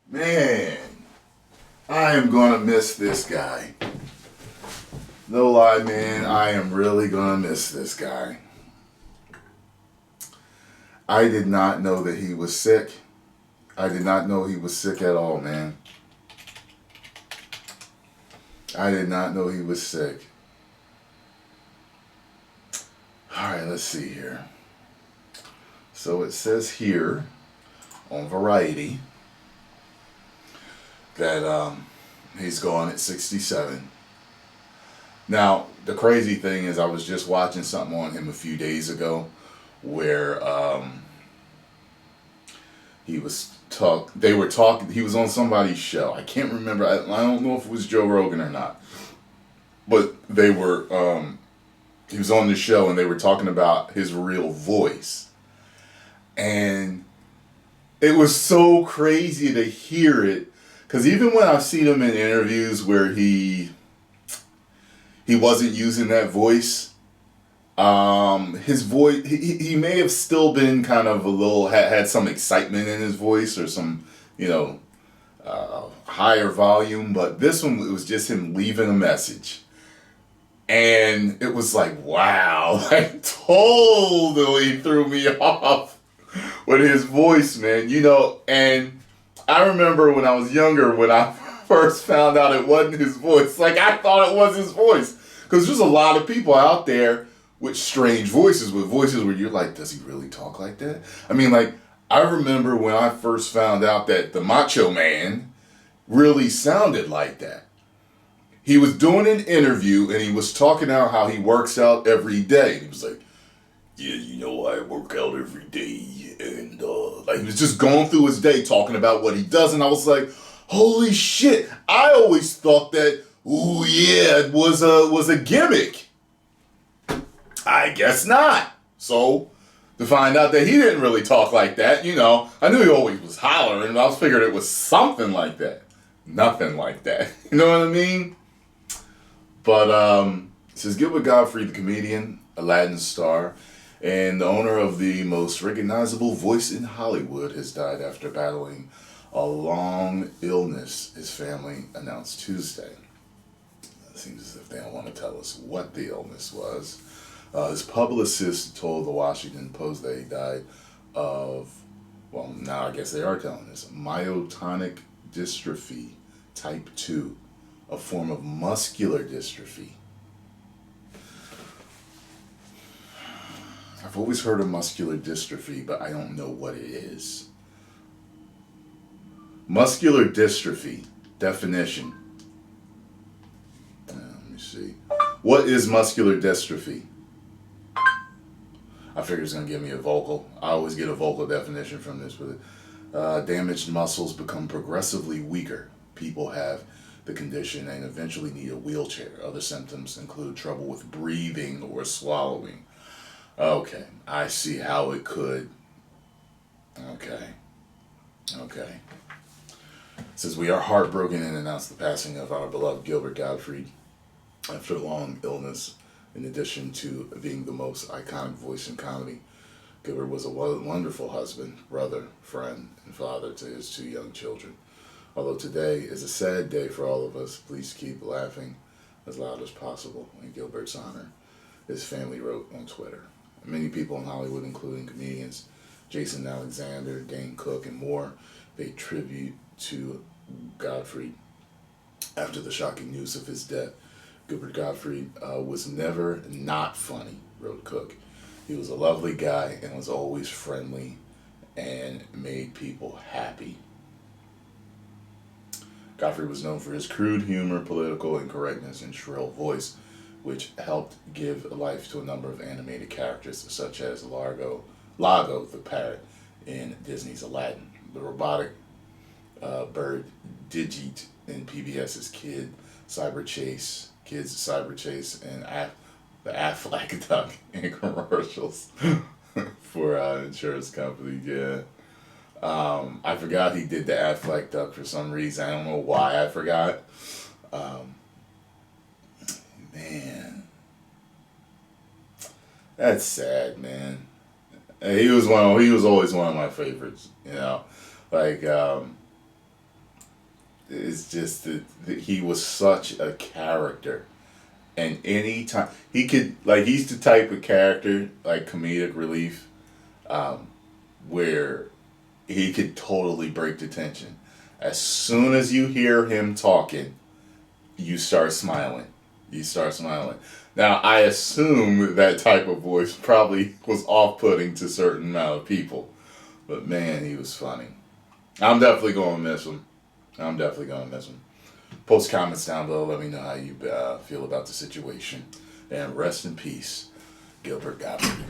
Man, I am gonna miss this guy. No lie, man, I am really gonna miss this guy. I did not know that he was sick. I did not know he was sick at all, man. I did not know he was sick. Alright, let's see here. So it says here on Variety that he's gone at 67. Now, the crazy thing is I was just watching something on him a few days ago where he were talking, he was on somebody's show. I can't remember, I don't know if it was Joe Rogan or not. But they were, he was on the show and they were talking about his real voice. And it was so crazy to hear it. Because even when I've seen him in interviews where he wasn't using that voice, his voice, he may have still been kind of a little, had some excitement in his voice or some, higher volume. But this one, it was just him leaving a message. And it was like, wow, like totally threw me off with his voice, man. And I remember when I was younger, when I first found out it wasn't his voice, like I thought it was his voice. Because there's a lot of people out there with strange voices, with voices where you're like, does he really talk like that? I mean, like, I remember when I first found out that the Macho Man really sounded like that. He was doing an interview and he was talking about how he works out every day. He was like, yeah, I work out every day. And like he was just going through his day talking about what he does. And I was like, holy shit. I always thought that, ooh, yeah, it was a gimmick. I guess not. So to find out that he didn't really talk like that, I knew he always was hollering. And I was figuring it was something like that. Nothing like that. You know what I mean? But it says Gilbert Gottfried, the comedian, Aladdin star, and the owner of the most recognizable voice in Hollywood, has died after battling a long illness, his family announced Tuesday. It seems as if they don't want to tell us what the illness was. His publicist told the Washington Post that he died of, well, now I guess they are telling us, myotonic dystrophy type 2. A form of muscular dystrophy. I've always heard of muscular dystrophy, but I don't know what it is. Muscular dystrophy, definition. Let me see. What is muscular dystrophy? I figure it's going to give me a vocal. I always get a vocal definition from this. But damaged muscles become progressively weaker. People have the condition and eventually need a wheelchair. Other symptoms include trouble with breathing or swallowing. Okay, I see how it could. Okay. It says, we are heartbroken and announce the passing of our beloved Gilbert Gottfried after a long illness. In addition to being the most iconic voice in comedy, Gilbert was a wonderful husband, brother, friend, and father to his 2 young children. Although today is a sad day for all of us, please keep laughing as loud as possible in Gilbert's honor, his family wrote on Twitter. Many people in Hollywood, including comedians Jason Alexander, Dane Cook, and more, paid tribute to Gottfried after the shocking news of his death. Gilbert Gottfried was never not funny, wrote Cook. He was a lovely guy and was always friendly and made people happy. Gottfried was known for his crude humor, political incorrectness, and shrill voice, which helped give life to a number of animated characters, such as Lago the parrot in Disney's Aladdin, the robotic bird Digit in PBS's Kids Cyber Chase, and the Affleck duck in commercials for insurance companies. Yeah. I forgot he did the Affleck duck for some reason. I don't know why I forgot. Man, that's sad, man. He was always one of my favorites. Like it's just that he was such a character. And anytime he could, like, he's the type of character, like comedic relief, where he could totally break the tension. As soon as you hear him talking, you start smiling. You start smiling. Now, I assume that type of voice probably was off-putting to a certain amount of people. But man, he was funny. I'm definitely going to miss him. Post comments down below. Let me know how you feel about the situation. And rest in peace, Gilbert Gottfried.